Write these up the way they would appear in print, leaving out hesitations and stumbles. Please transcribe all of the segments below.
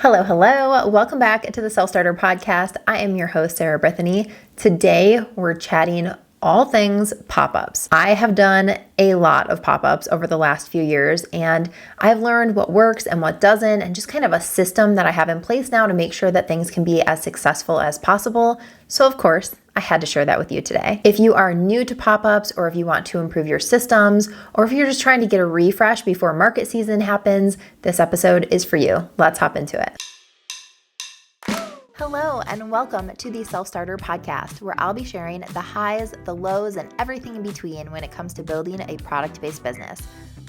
Hello, hello. Welcome back to the Self Starter Podcast. I am your host, Sarah Brithinee. Today, we're chatting all things pop-ups. I have done a lot of pop-ups over the last few years, and I've learned what works and what doesn't, and just kind of a system that I have in place now to make sure that things can be as successful as possible. So of course, I had to share that with you today. If you are new to pop-ups, or if you want to improve your systems, or if you're just trying to get a refresh before market season happens, this episode is for you. Let's hop into it. Hello, and welcome to the Self Starter Podcast, where I'll be sharing the highs, the lows, and everything in between when it comes to building a product-based business.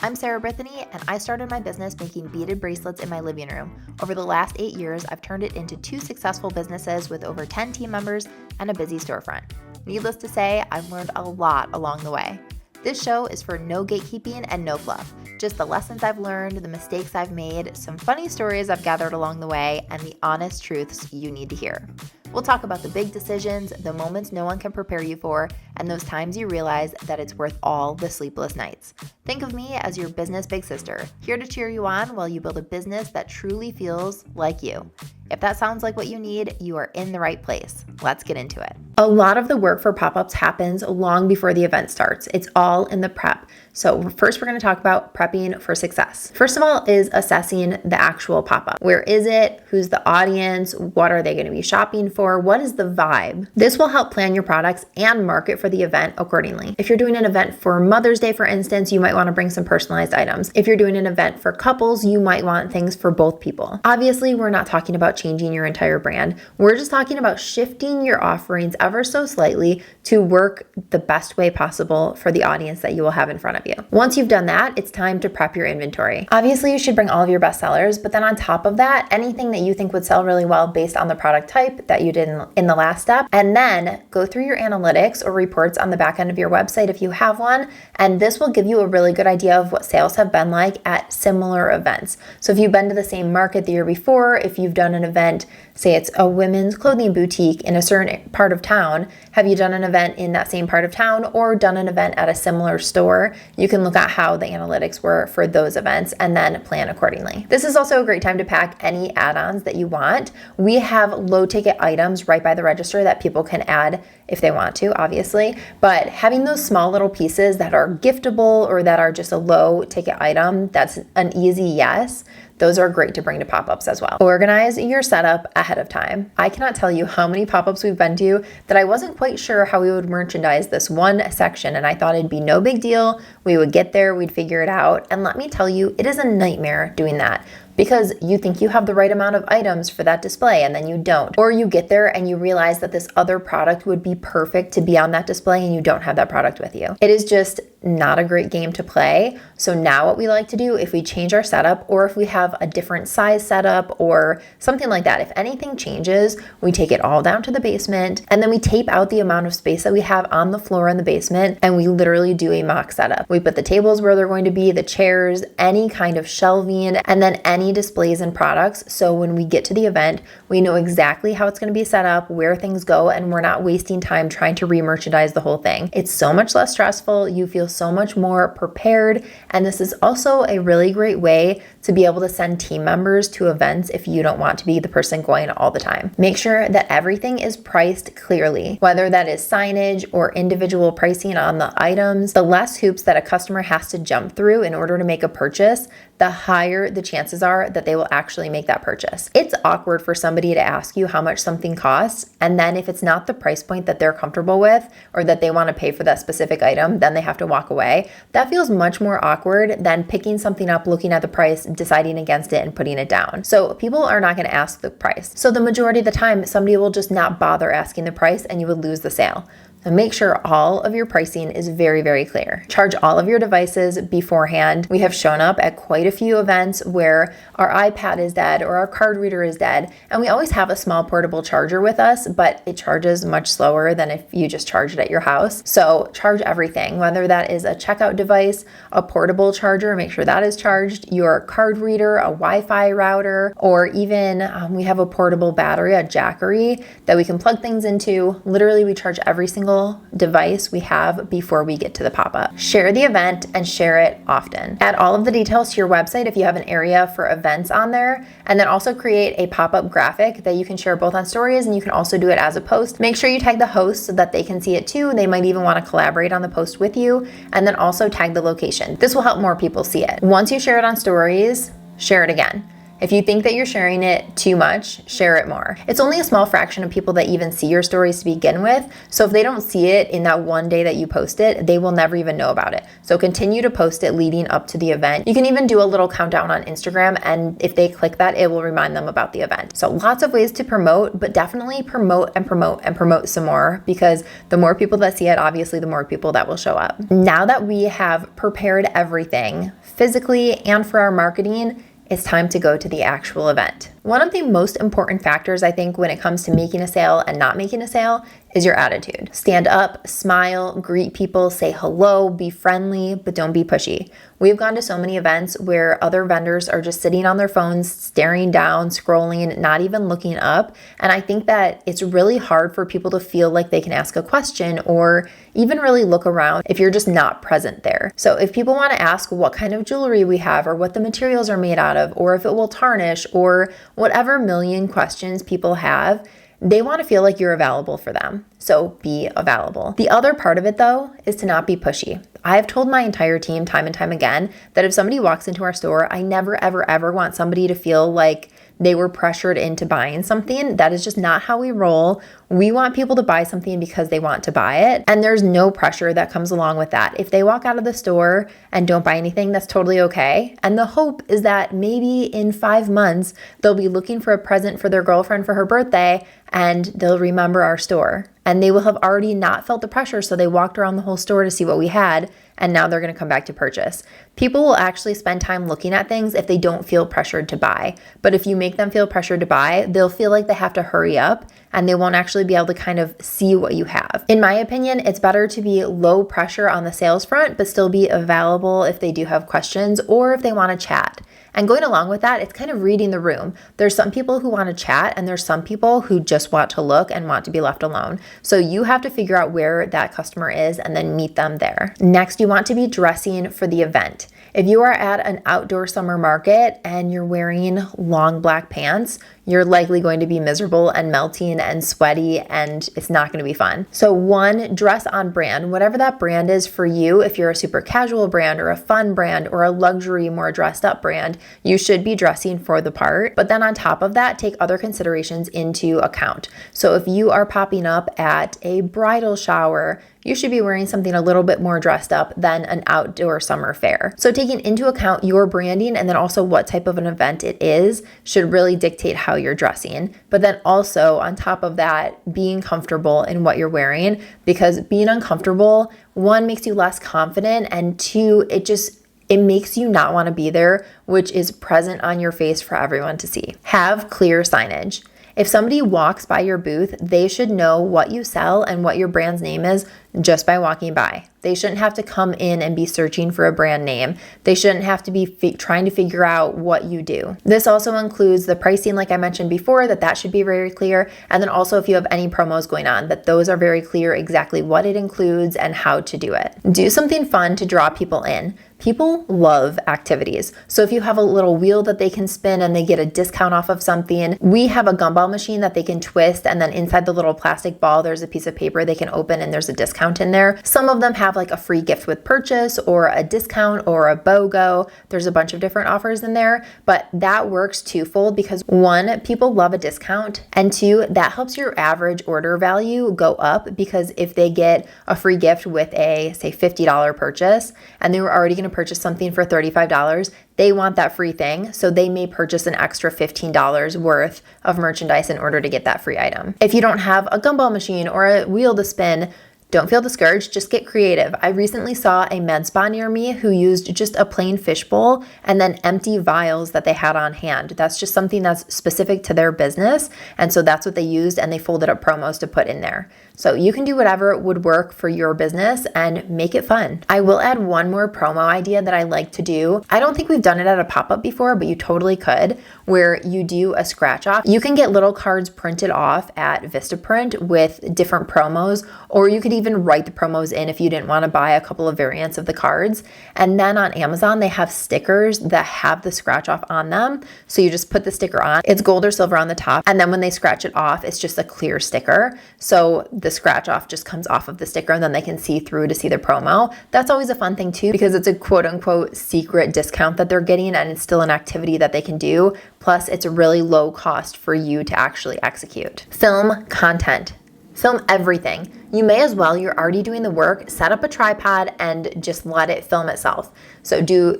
I'm Sarah Brithinee, and I started my business making beaded bracelets in my living room. Over the last 8 years, I've turned it into 2 successful businesses with over 10 team members and a busy storefront. Needless to say, I've learned a lot along the way. This show is for no gatekeeping and no fluff. Just the lessons I've learned, the mistakes I've made, some funny stories I've gathered along the way, and the honest truths you need to hear. We'll talk about the big decisions, the moments no one can prepare you for, and those times you realize that it's worth all the sleepless nights. Think of me as your business big sister, here to cheer you on while you build a business that truly feels like you. If that sounds like what you need, you are in the right place. Let's get into it. A lot of the work for pop-ups happens long before the event starts. It's all in the prep. So first, we're going to talk about prepping for success. First of all is assessing the actual pop-up. Where is it? Who's the audience? What are they going to be shopping for? What is the vibe? This will help plan your products and market for the event accordingly. If you're doing an event for Mother's Day, for instance, you might want to bring some personalized items. If you're doing an event for couples, you might want things for both people. Obviously, we're not talking about changing your entire brand. We're just talking about shifting your offerings ever so slightly to work the best way possible for the audience that you will have in front of you. Once you've done that, it's time to prep your inventory. Obviously, you should bring all of your best sellers, but then on top of that, anything that you think would sell really well based on the product type that you did in the last step, and then go through your analytics or reports on the back end of your website if you have one, and this will give you a really good idea of what sales have been like at similar events. So if you've been to the same market the year before, if you've done an event, say it's a women's clothing boutique in a certain part of town, have you done an event in that same part of town or done an event at a similar store? You can look at how the analytics were for those events and then plan accordingly. This is also a great time to pack any add-ons that you want. We have low ticket items right by the register that people can add if they want to, obviously, but having those small little pieces that are giftable or that are just a low ticket item, that's an easy yes. Those are great to bring to pop-ups as well. Organize your setup ahead of time. I cannot tell you how many pop-ups we've been to that I wasn't quite sure how we would merchandise this one section, and I thought it'd be no big deal. We would get there, we'd figure it out, and let me tell you, it is a nightmare doing that. Because you think you have the right amount of items for that display and then you don't. Or you get there and you realize that this other product would be perfect to be on that display and you don't have that product with you. It is just not a great game to play. So now what we like to do, if we change our setup or if we have a different size setup or something like that, if anything changes, we take it all down to the basement and then we tape out the amount of space that we have on the floor in the basement and we literally do a mock setup. We put the tables where they're going to be, the chairs, any kind of shelving, and then any displays and products. So when we get to the event, we know exactly how it's going to be set up, where things go, and we're not wasting time trying to re-merchandise the whole thing. It's so much less stressful. You feel so much more prepared. And this is also a really great way to be able to send team members to events if you don't want to be the person going all the time. Make sure that everything is priced clearly, whether that is signage or individual pricing on the items. The less hoops that a customer has to jump through in order to make a purchase, the higher the chances are that they will actually make that purchase. It's awkward for somebody to ask you how much something costs, and then if it's not the price point that they're comfortable with or that they want to pay for that specific item, then they have to walk away. That feels much more awkward than picking something up, looking at the price, deciding against it, and putting it down. So people are not going to ask the price. So the majority of the time, somebody will just not bother asking the price and you would lose the sale. And make sure all of your pricing is very, very clear. Charge all of your devices beforehand. We have shown up at quite a few events where our iPad is dead or our card reader is dead, and we always have a small portable charger with us, but it charges much slower than if you just charge it at your house. So charge everything, whether that is a checkout device, a portable charger, make sure that is charged, your card reader, a Wi-Fi router, or even we have a portable battery, a Jackery that we can plug things into. Literally, we charge every single single device we have before we get to the pop-up. Share the event and share it often. Add all of the details to your website if you have an area for events on there, and then also create a pop-up graphic that you can share both on stories, and you can also do it as a post. Make sure you tag the host so that they can see it too. They might even want to collaborate on the post with you, and then also tag the location. This will help more people see it. Once you share it on stories, share it again. If you think that you're sharing it too much, share it more. It's only a small fraction of people that even see your stories to begin with. So if they don't see it in that one day that you post it, they will never even know about it. So continue to post it leading up to the event. You can even do a little countdown on Instagram, and if they click that, it will remind them about the event. So lots of ways to promote, but definitely promote and promote and promote some more, because the more people that see it, obviously the more people that will show up. Now that we have prepared everything physically and for our marketing, it's time to go to the actual event. One of the most important factors, I think, when it comes to making a sale and not making a sale is your attitude. Stand up, smile, greet people, say hello, be friendly, but don't be pushy. We've gone to so many events where other vendors are just sitting on their phones, staring down, scrolling, not even looking up. And I think that it's really hard for people to feel like they can ask a question or even really look around if you're just not present there. So if people want to ask what kind of jewelry we have, or what the materials are made out of, or if it will tarnish, or whatever million questions people have, they want to feel like you're available for them. So be available. The other part of it, though, is to not be pushy. I've told my entire team time and time again that if somebody walks into our store, I never, ever, ever want somebody to feel like they were pressured into buying something. That is just not how we roll. We want people to buy something because they want to buy it. And there's no pressure that comes along with that. If they walk out of the store and don't buy anything, that's totally okay. And the hope is that maybe in 5 months, they'll be looking for a present for their girlfriend for her birthday, and they'll remember our store. And they will have already not felt the pressure, so they walked around the whole store to see what we had, and now they're going to come back to purchase. People will actually spend time looking at things if they don't feel pressured to buy. But if you make them feel pressured to buy, they'll feel like they have to hurry up, and they won't actually be able to kind of see what you have. In my opinion, it's better to be low pressure on the sales front, but still be available if they do have questions or if they want to chat. And going along with that, it's kind of reading the room. There's some people who want to chat, and there's some people who just want to look and want to be left alone. So you have to figure out where that customer is and then meet them there. Next, you want to be dressing for the event. If you are at an outdoor summer market and you're wearing long black pants, you're likely going to be miserable and melting and sweaty, and it's not going to be fun. So one, dress on brand. Whatever that brand is for you, if you're a super casual brand or a fun brand or a luxury, more dressed up brand, you should be dressing for the part. But then on top of that, take other considerations into account. So if you are popping up at a bridal shower, you should be wearing something a little bit more dressed up than an outdoor summer fair. So taking into account your branding and then also what type of an event it is should really dictate how you're dressing. But then also on top of that, being comfortable in what you're wearing, because being uncomfortable, one, makes you less confident, and two, it makes you not want to be there, which is present on your face for everyone to see. Have clear signage. If somebody walks by your booth, they should know what you sell and what your brand's name is just by walking by. They shouldn't have to come in and be searching for a brand name. They shouldn't have to be trying to figure out what you do. This also includes the pricing, like I mentioned before, that should be very clear. And then also if you have any promos going on, that those are very clear exactly what it includes and how to do it. Do something fun to draw people in. People love activities. So if you have a little wheel that they can spin and they get a discount off of something, we have a gumball machine that they can twist, and then inside the little plastic ball, there's a piece of paper they can open and there's a discount in there. Some of them have like a free gift with purchase or a discount or a BOGO. There's a bunch of different offers in there, but that works twofold because one, people love a discount, and two, that helps your average order value go up, because if they get a free gift with a, say, $50 purchase and they were already going to purchase something for $35, they want that free thing, so they may purchase an extra $15 worth of merchandise in order to get that free item. If you don't have a gumball machine or a wheel to spin, don't feel discouraged, just get creative. I recently saw a med spa near me who used just a plain fishbowl and then empty vials that they had on hand. That's just something that's specific to their business, and so that's what they used, and they folded up promos to put in there. So you can do whatever would work for your business and make it fun. I will add one more promo idea that I like to do. I don't think we've done it at a pop-up before, but you totally could, where you do a scratch off. You can get little cards printed off at Vistaprint with different promos, or you could even write the promos in if you didn't want to buy a couple of variants of the cards. And then on Amazon, they have stickers that have the scratch off on them. So you just put the sticker on, it's gold or silver on the top. And then when they scratch it off, it's just a clear sticker. So the scratch off just comes off of the sticker and then they can see through to see the promo. That's always a fun thing too, because it's a quote unquote secret discount that they're getting and it's still an activity that they can do. Plus it's a really low cost for you to actually execute. Film content. Film everything. You may as well, you're already doing the work, set up a tripod and just let it film itself. So do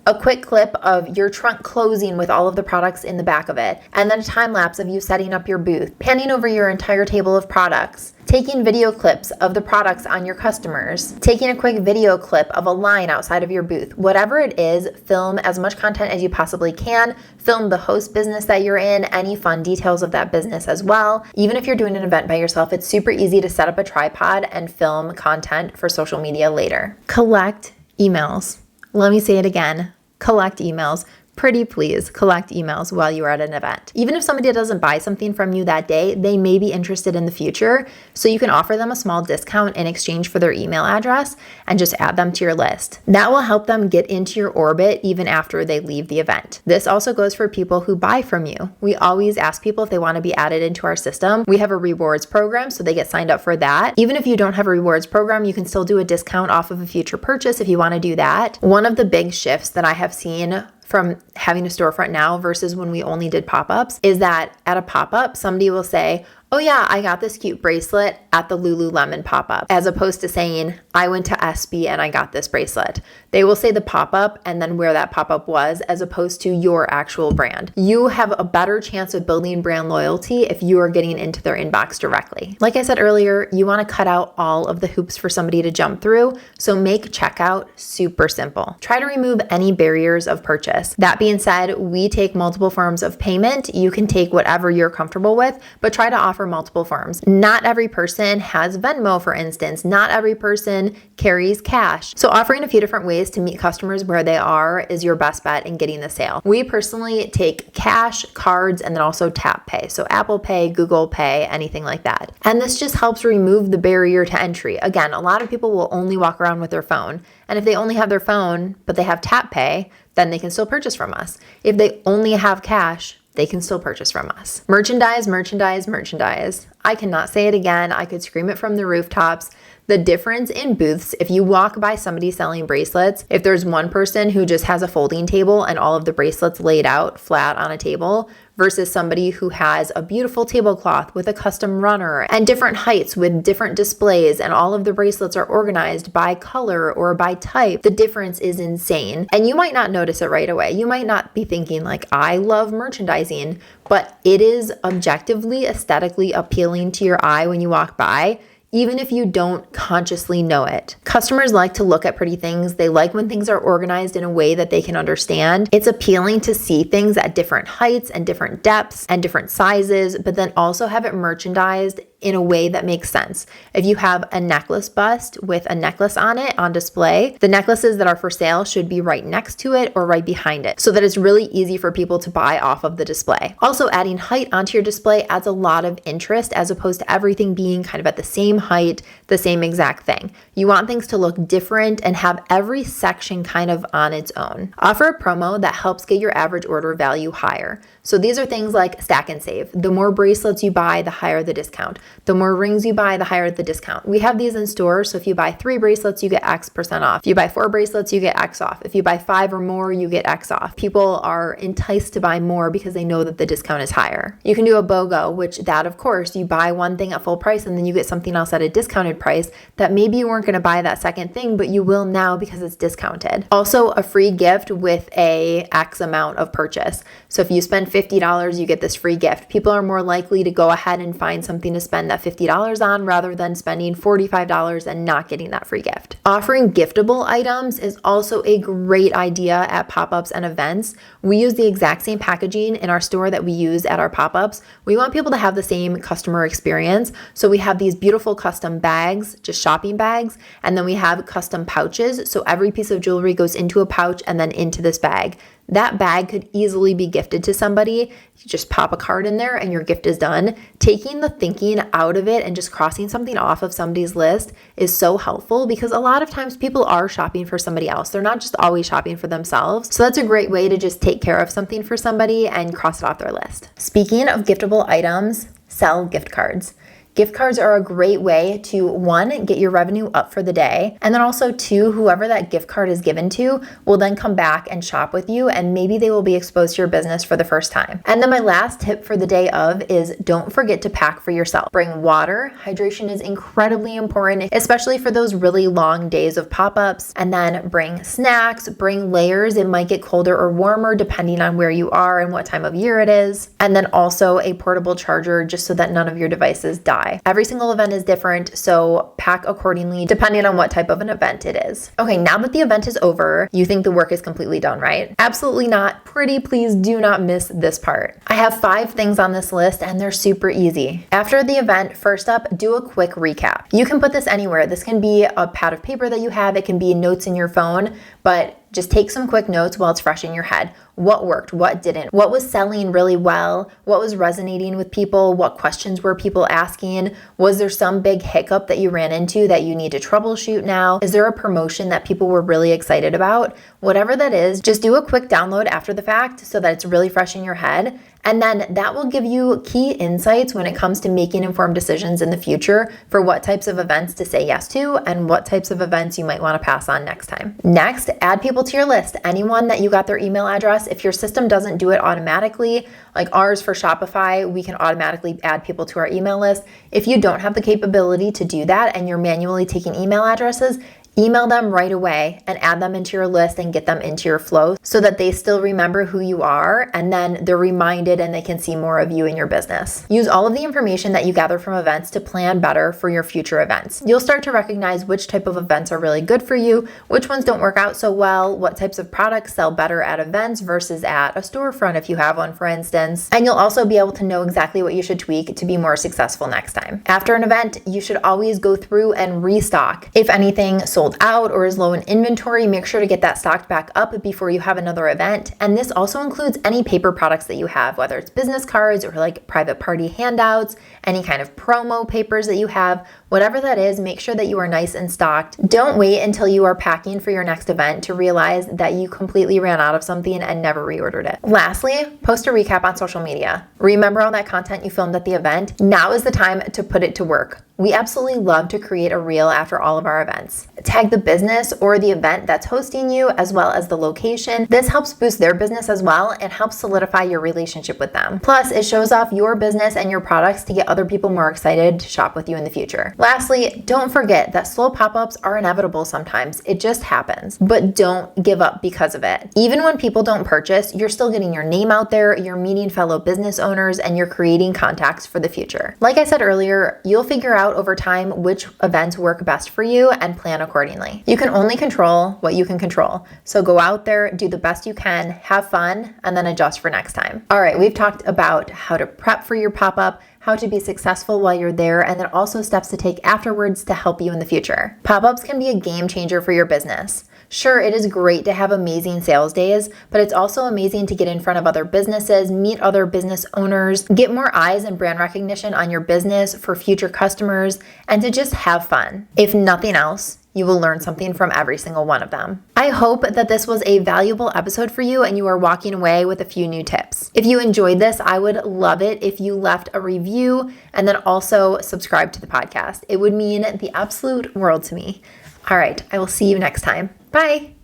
a quick clip of your trunk closing with all of the products in the back of it, and then a time lapse of you setting up your booth, panning over your entire table of products, taking video clips of the products on your customers, taking a quick video clip of a line outside of your booth. Whatever it is, film as much content as you possibly can. Film the host business that you're in, any fun details of that business as well. Even if you're doing an event by yourself, it's super easy to set up a tripod and film content for social media later. Collect emails. Let me say it again. Collect emails. Pretty please collect emails while you are at an event. Even if somebody doesn't buy something from you that day, they may be interested in the future. So you can offer them a small discount in exchange for their email address and just add them to your list. That will help them get into your orbit even after they leave the event. This also goes for people who buy from you. We always ask people if they want to be added into our system. We have a rewards program, so they get signed up for that. Even if you don't have a rewards program, you can still do a discount off of a future purchase if you want to do that. One of the big shifts that I have seen from having a storefront now versus when we only did pop-ups is that at a pop-up, somebody will say, oh yeah, I got this cute bracelet at the Lululemon pop-up, as opposed to saying, I went to SB and I got this bracelet. They will say the pop-up and then where that pop-up was, as opposed to your actual brand. You have a better chance of building brand loyalty if you are getting into their inbox directly. Like I said earlier, you want to cut out all of the hoops for somebody to jump through, so make checkout super simple. Try to remove any barriers of purchase. That being said, we take multiple forms of payment. You can take whatever you're comfortable with, but try to offer multiple forms. Not every person has Venmo, for instance. Not every person carries cash. So offering a few different ways to meet customers where they are is your best bet in getting the sale. We personally take cash, cards, and then also tap pay. So Apple Pay, Google Pay, anything like that. And this just helps remove the barrier to entry. Again, a lot of people will only walk around with their phone. And if they only have their phone, but they have tap pay, then they can still purchase from us. If they only have cash, they can still purchase from us. Merchandise, merchandise, merchandise. I cannot say it again. I could scream it from the rooftops. The difference in booths, if you walk by somebody selling bracelets, if there's one person who just has a folding table and all of the bracelets laid out flat on a table versus somebody who has a beautiful tablecloth with a custom runner and different heights with different displays and all of the bracelets are organized by color or by type, the difference is insane. And you might not notice it right away. You might not be thinking like, I love merchandising, but it is objectively, aesthetically appealing to your eye when you walk by, even if you don't consciously know it. Customers like to look at pretty things. They like when things are organized in a way that they can understand. It's appealing to see things at different heights and different depths and different sizes, but then also have it merchandised in a way that makes sense. If you have a necklace bust with a necklace on it on display, the necklaces that are for sale should be right next to it or right behind it so that it's really easy for people to buy off of the display. Also, adding height onto your display adds a lot of interest as opposed to everything being kind of at the same height, the same exact thing. You want things to look different and have every section kind of on its own. Offer a promo that helps get your average order value higher. So these are things like stack and save. The more bracelets you buy, the higher the discount. The more rings you buy, the higher the discount. We have these in stores, so if you buy 3 bracelets, you get X% off. If you buy 4 bracelets, you get X off. If you buy 5 or more, you get X off. People are enticed to buy more because they know that the discount is higher. You can do a BOGO, which that, of course, you buy one thing at full price and then you get something else at a discounted price that maybe you weren't going to buy that second thing, but you will now because it's discounted. Also, a free gift with a X amount of purchase. So if you spend $50, you get this free gift. People are more likely to go ahead and find something to spend that $50 on rather than spending $45 and not getting that free gift. Offering giftable items is also a great idea at pop-ups and events. We use the exact same packaging in our store that we use at our pop-ups. We want people to have the same customer experience. So we have these beautiful custom bags, just shopping bags, and then we have custom pouches. So every piece of jewelry goes into a pouch and then into this bag. that bag could easily be gifted to somebody. You just pop a card in there and your gift is done. Taking the thinking out of it and just crossing something off of somebody's list is so helpful because a lot of times people are shopping for somebody else. They're not just always shopping for themselves. So that's a great way to just take care of something for somebody and cross it off their list. Speaking of giftable items, sell gift cards. Gift cards are a great way to, one, get your revenue up for the day, and then also two, whoever that gift card is given to will then come back and shop with you, and maybe they will be exposed to your business for the first time. And then my last tip for the day of is don't forget to pack for yourself. Bring water. Hydration is incredibly important, especially for those really long days of pop-ups. And then bring snacks, bring layers. It might get colder or warmer depending on where you are and what time of year it is. And then also a portable charger just so that none of your devices die. Every single event is different, so pack accordingly depending on what type of an event it is. Okay, now that the event is over, you think the work is completely done, right? Absolutely not. Pretty please do not miss this part. I have 5 things on this list and they're super easy. After the event, first up, do a quick recap. You can put this anywhere. This can be a pad of paper that you have. It can be notes in your phone, but just take some quick notes while it's fresh in your head. What worked? What didn't? What was selling really well? What was resonating with people? What questions were people asking? Was there some big hiccup that you ran into that you need to troubleshoot now? Is there a promotion that people were really excited about? Whatever that is, just do a quick download after the fact so that it's really fresh in your head. And then that will give you key insights when it comes to making informed decisions in the future for what types of events to say yes to and what types of events you might want to pass on next time. Next, add people to your list. Anyone that you got their email address, if your system doesn't do it automatically, like ours for Shopify, we can automatically add people to our email list. If you don't have the capability to do that and you're manually taking email addresses, email them right away and add them into your list and get them into your flow so that they still remember who you are and then they're reminded and they can see more of you in your business. Use all of the information that you gather from events to plan better for your future events. You'll start to recognize which type of events are really good for you, which ones don't work out so well, what types of products sell better at events versus at a storefront if you have one, for instance. And you'll also be able to know exactly what you should tweak to be more successful next time. After an event, you should always go through and restock. If anything sold out or is low in inventory, make sure to get that stocked back up before you have another event. And this also includes any paper products that you have, whether it's business cards or like private party handouts, any kind of promo papers that you have, whatever that is, make sure that you are nice and stocked. Don't wait until you are packing for your next event to realize that you completely ran out of something and never reordered it. Lastly, post a recap on social media. Remember all that content you filmed at the event? Now is the time to put it to work. We absolutely love to create a reel after all of our events. Tag the business or the event that's hosting you as well as the location. This helps boost their business as well and helps solidify your relationship with them. Plus, it shows off your business and your products to get other people more excited to shop with you in the future. Lastly, don't forget that slow pop-ups are inevitable sometimes. It just happens, but don't give up because of it. Even when people don't purchase, you're still getting your name out there, you're meeting fellow business owners, and you're creating contacts for the future. Like I said earlier, you'll figure out over time which events work best for you and plan accordingly. You can only control what you can control. So go out there, do the best you can, have fun, and then adjust for next time. All right, we've talked about how to prep for your pop-up, how to be successful while you're there, and then also steps to take afterwards to help you in the future. Pop-ups can be a game changer for your business. Sure, it is great to have amazing sales days, but it's also amazing to get in front of other businesses, meet other business owners, get more eyes and brand recognition on your business for future customers, and to just have fun. If nothing else, you will learn something from every single one of them. I hope that this was a valuable episode for you and you are walking away with a few new tips. If you enjoyed this, I would love it if you left a review and then also subscribe to the podcast. It would mean the absolute world to me. All right, I will see you next time. Bye.